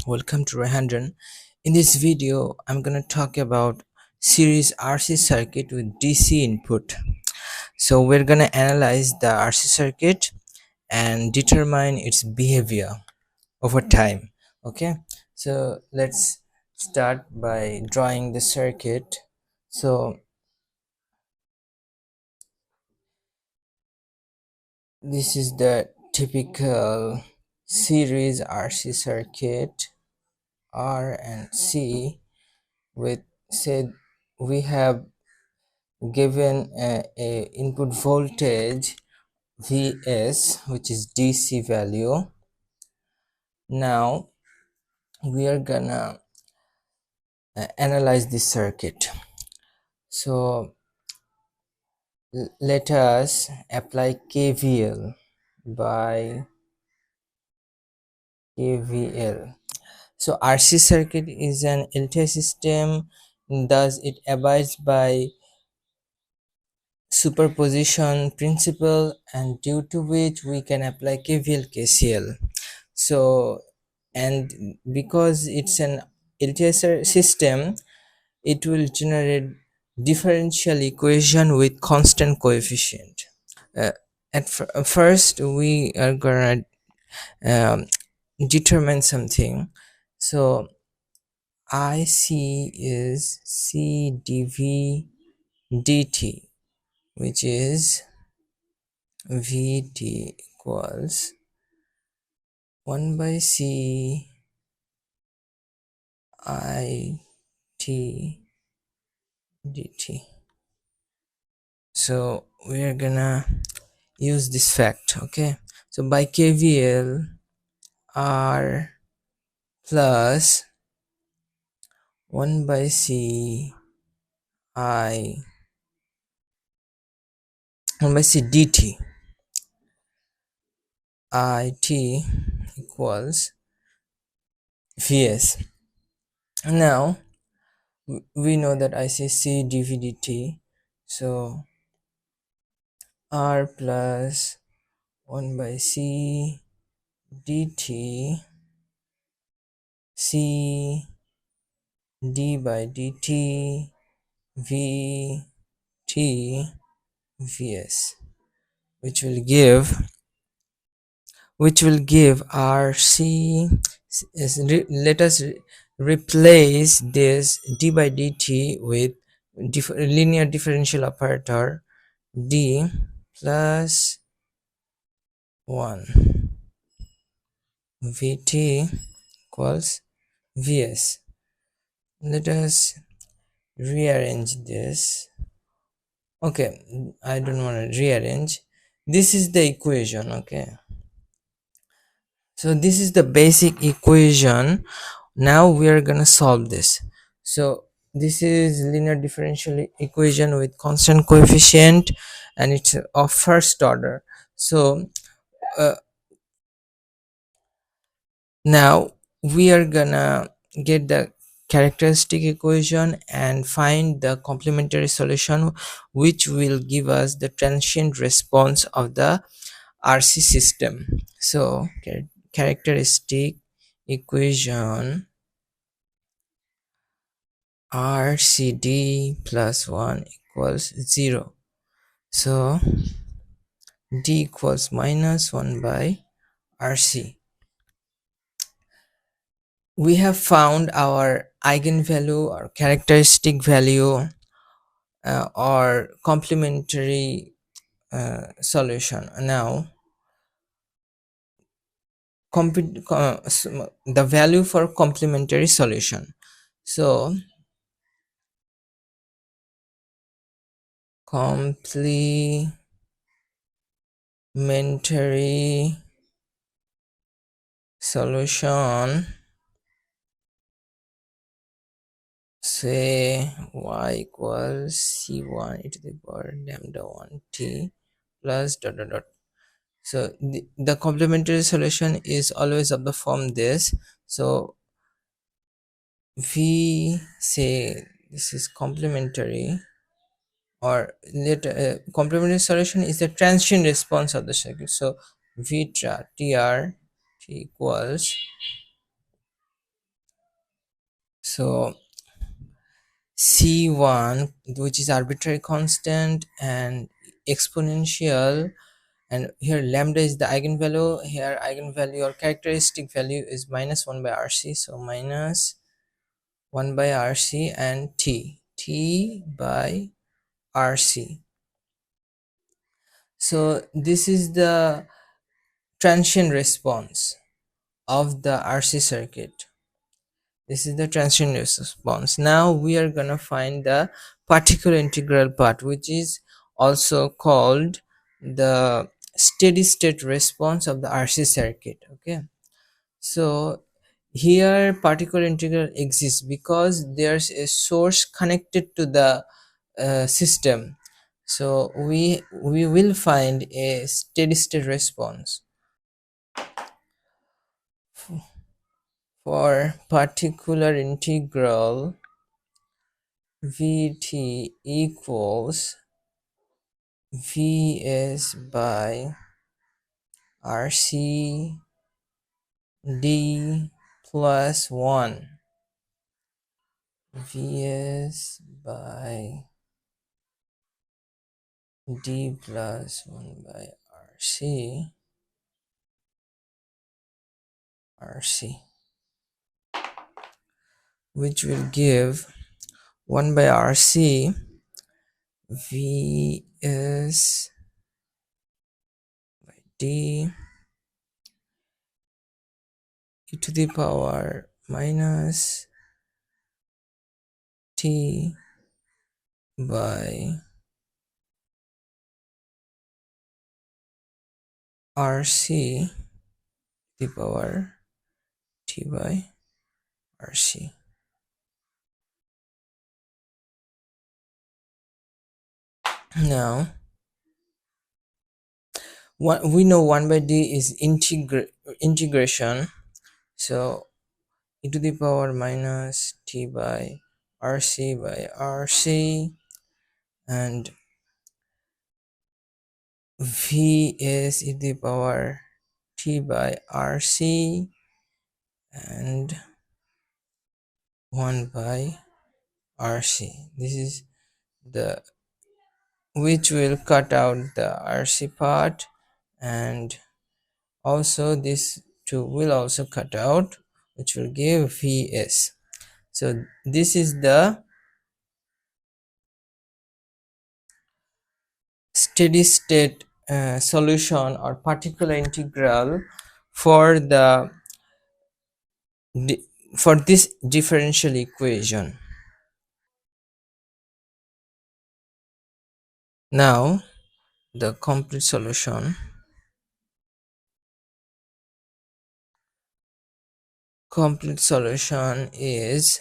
welcome to Rehandran. In this video, I'm gonna talk about series RC circuit with DC input. So we're gonna analyze the RC circuit and determine its behavior over time. Okay, so let's start by drawing the circuit. So this is the typical series RC circuit R and C with said we have given a input voltage Vs, which is DC value. Now we are gonna analyze this circuit. So let us apply KVL by KVL. So RC circuit is an LTI system, thus it abides by superposition principle, and due to which we can apply KVL KCL. So, and because it's an LTI system, it will generate differential equation with constant coefficient. uh, first we are gonna um, determine something. So IC is C dV dt, which is Vt equals 1 by C I t dt. So we are gonna use this fact. Okay, so by KVL, R plus 1 by C I 1 by C dt it equals Vs. Now we know that I say C dV dt, so R plus 1 by C dt C d by dt V t Vs, which will give RC let us replace this d by dt with linear differential operator d plus 1 Vt equals Vs. Let us rearrange this. Okay, I don't want to rearrange. This is the equation. Okay, so this is the basic equation. Now we are gonna solve this. So this is linear differential equation with constant coefficient, and it's of first order. So uh, now we are gonna get the characteristic equation and find the complementary solution, which will give us the transient response of the RC system. So characteristic equation RCD plus 1 equals 0. So D equals minus 1 by RC. We have found our eigenvalue or characteristic value or complementary solution. Now the value for complementary solution. So complementary solution, say y equals c1 e to the power lambda 1 t plus dot dot dot. So the complementary solution is always of the form this. So we say this is complementary, or complementary solution is the transient response of the circuit. So v tr t equals So c1, which is arbitrary constant, and exponential, and here lambda is the eigenvalue. Here eigenvalue or characteristic value is -1 by RC, so -1 by RC, and t by RC. So this is the transient response of the RC circuit. This is the transient response. Now we are gonna find the particular integral part, which is also called the steady state response of the RC circuit. Okay, so here particular integral exists because there's a source connected to the system. So we will find a steady state response for particular integral Vt equals Vs by Rc d plus 1. Vs by d plus 1 by Rc, which will give 1 by Rc Vs by d e to the power minus t by Rc the power t by Rc. Now we know 1 by d is integration, so e to the power minus t by Rc, and v is e to the power t by Rc and 1 by Rc. This is the which will cut out the Rc part, and also this 2 will also cut out, which will give Vs. So this is the steady state solution or particular integral for the for this differential equation. Now the complete solution is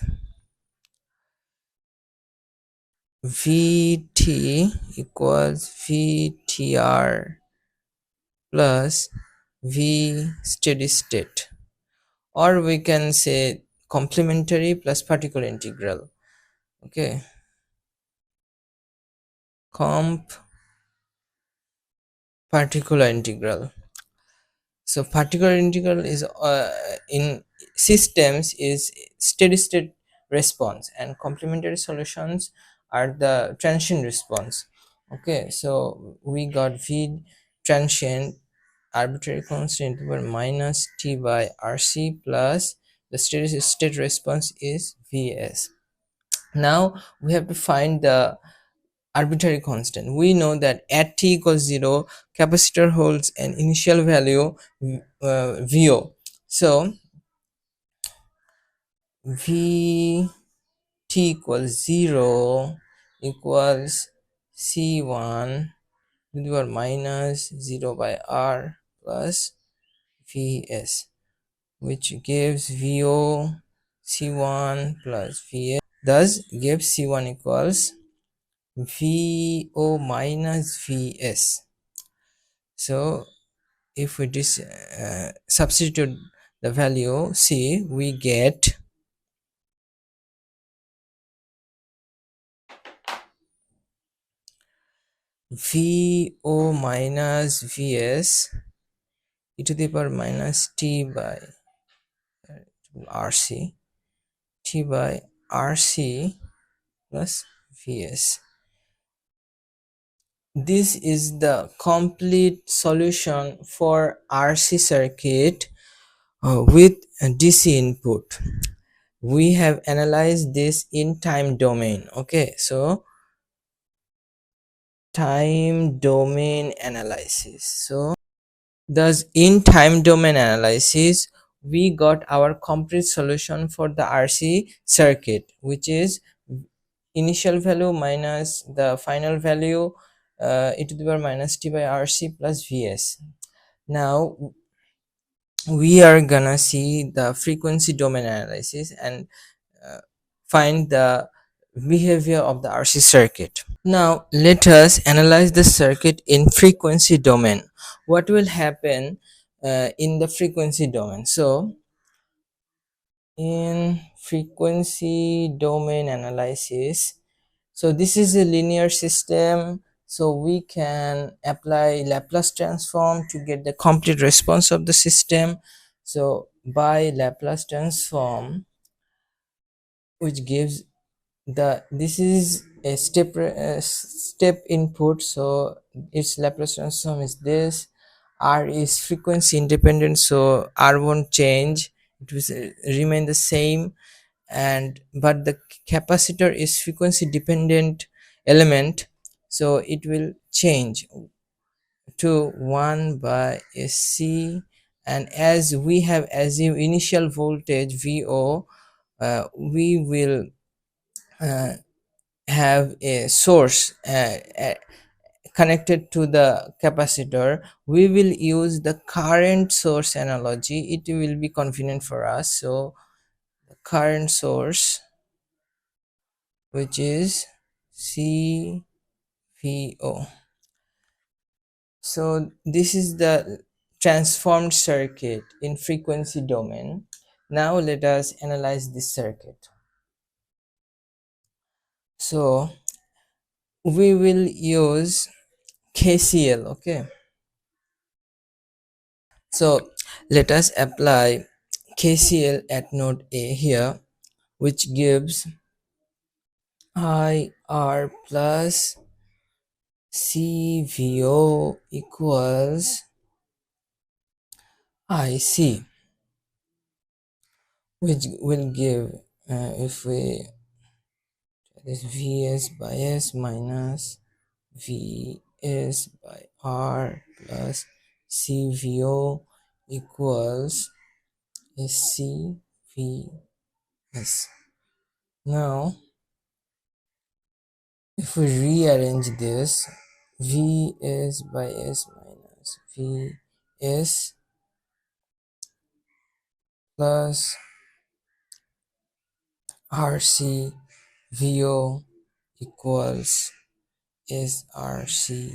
Vt equals Vtr plus V steady state, or we can say complementary plus particular integral. Okay, comp particular integral. So particular integral is in systems is steady state response, and complementary solutions are the transient response. Okay, so we got V transient arbitrary constant over minus t by Rc plus the steady state response is Vs. Now we have to find the arbitrary constant. We know that at t equals 0, capacitor holds an initial value Vo. So Vt equals 0 equals C1 to the power minus 0 by R plus Vs, which gives Vo C1 plus Vs, thus gives C1 equals Vo minus Vs. So if we substitute the value C, we get Vo minus Vs e to the power minus t by Rc, t by RC plus Vs. This is the complete solution for RC circuit with a DC input. We have analyzed this in time domain. Okay, so time domain analysis. So thus in time domain analysis we got our complete solution for the RC circuit, which is initial value minus the final value e to the power minus t by RC plus Vs. Now we are gonna see the frequency domain analysis and find the behavior of the RC circuit. Now let us analyze the circuit in frequency domain. What will happen in the frequency domain? So in frequency domain analysis, so this is a linear system, so we can apply Laplace transform to get the complete response of the system. So by Laplace transform, which gives the this is a step input, so its Laplace transform is this. R is frequency independent, so R won't change, it will remain the same, and but the capacitor is frequency dependent element, so it will change to 1 by SC. And as we have assumed initial voltage VO, we will have a source connected to the capacitor. We will use the current source analogy, it will be convenient for us. So the current source, which is CVO. So this is the transformed circuit in frequency domain. Now let us analyze this circuit. So we will use KCL. Okay, so let us apply KCL at node A here, which gives IR plus CVO equals IC, which will give if we this Vs by S minus Vs by R plus CVO equals SCVS. Now if we rearrange this, Vs by S minus Vs plus RCVO equals SRCVS.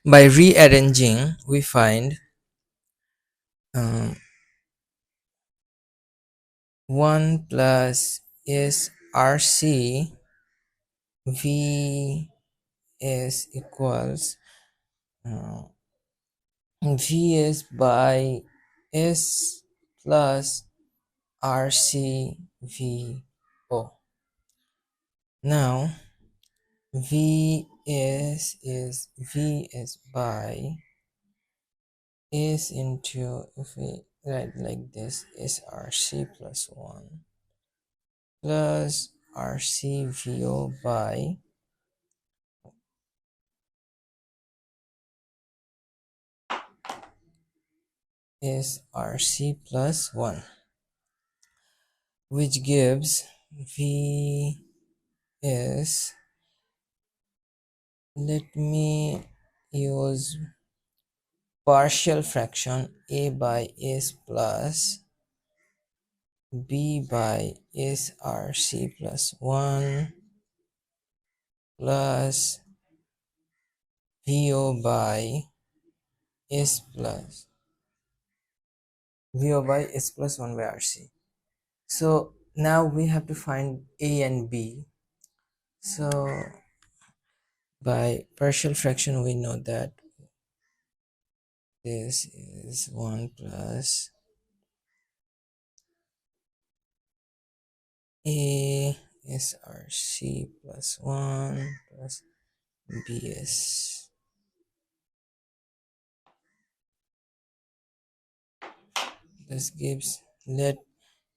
By rearranging, we find 1 plus SRC Vs equals Vs by S plus RCVO. Now Vs is Vs by S into, if we write like this, SRC plus 1 plus RCVO by SRC plus 1, which gives Vs. Let me use partial fraction A by S plus B by SRC plus 1 plus VO by S plus VO by S plus 1 by RC. So now we have to find A and B. So by partial fraction we know that this is 1 plus A SRC plus 1 plus BS. This gives, let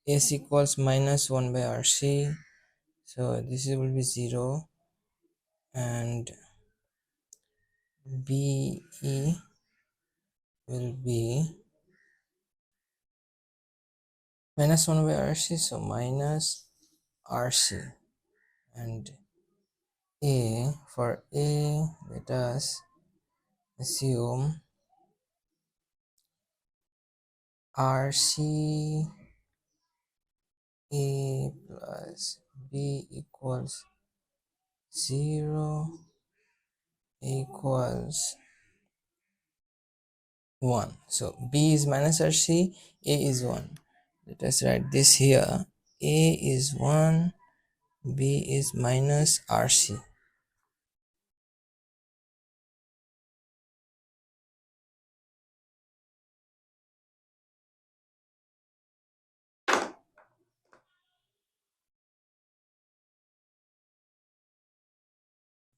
S equals minus 1 by RC, so this will be 0, and BE will be minus 1 by RC, so minus RC, and A, for A, let us assume RC A plus B equals 0 equals 1. So B is minus RC, A is 1. Let us write this here. A is 1, B is minus RC.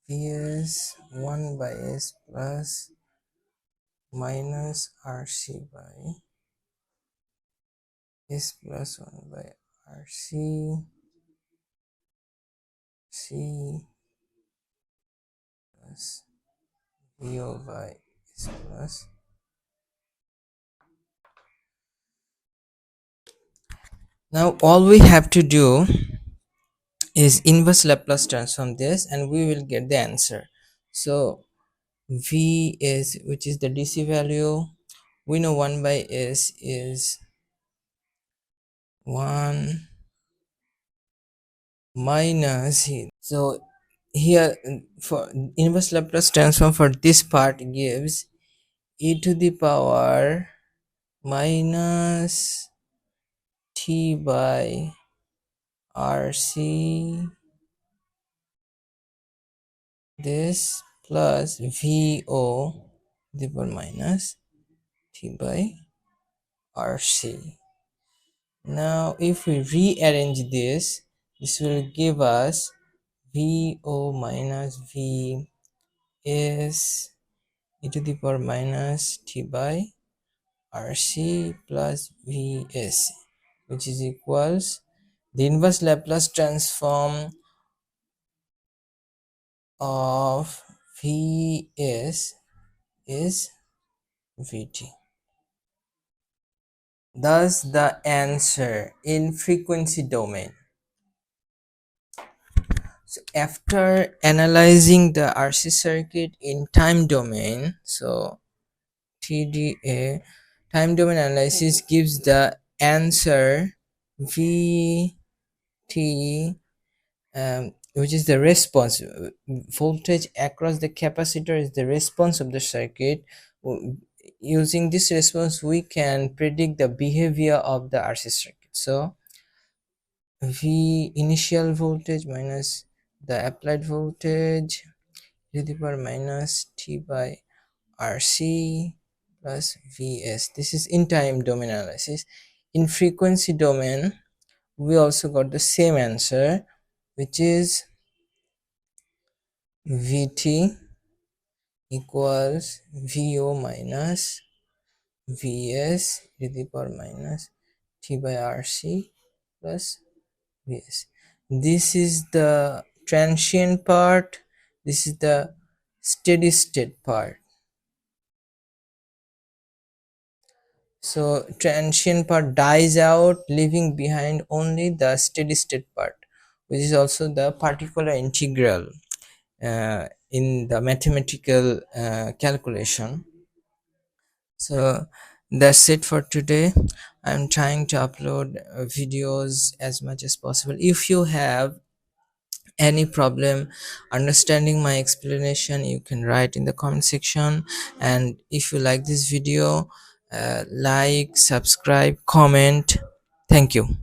B is 1 by S plus minus RC by S plus 1 by RC C plus VO by S plus. Now all we have to do is inverse Laplace transform this and we will get the answer. So V is, which is the DC value, we know 1 by S is 1 minus, so here for inverse Laplace transform for this part gives e to the power minus t by RC this plus VO to the power minus t by RC. Now if we rearrange this, this will give us VO minus V is e to the power minus t by RC plus Vs, which is equals the inverse Laplace transform of Vs is Vt. Thus the answer in frequency domain. So after analyzing the RC circuit in time domain, so TDA, time domain analysis gives the answer Vt, which is the response voltage across the capacitor is the response of the circuit. Using this response we can predict the behavior of the RC circuit. So V initial voltage minus the applied voltage to the power minus t by RC plus Vs. This is in time domain analysis. In frequency domain we also got the same answer, which is Vt equals Vo minus Vs to the power minus t by RC plus Vs. This is the transient part, this is the steady state part. So transient part dies out, leaving behind only the steady state part, which is also the particular integral in the mathematical calculation. So that's it for today. I'm trying to upload videos as much as possible. If you have any problem understanding my explanation, you can write in the comment section, and if you like this video, like, subscribe, comment. Thank you.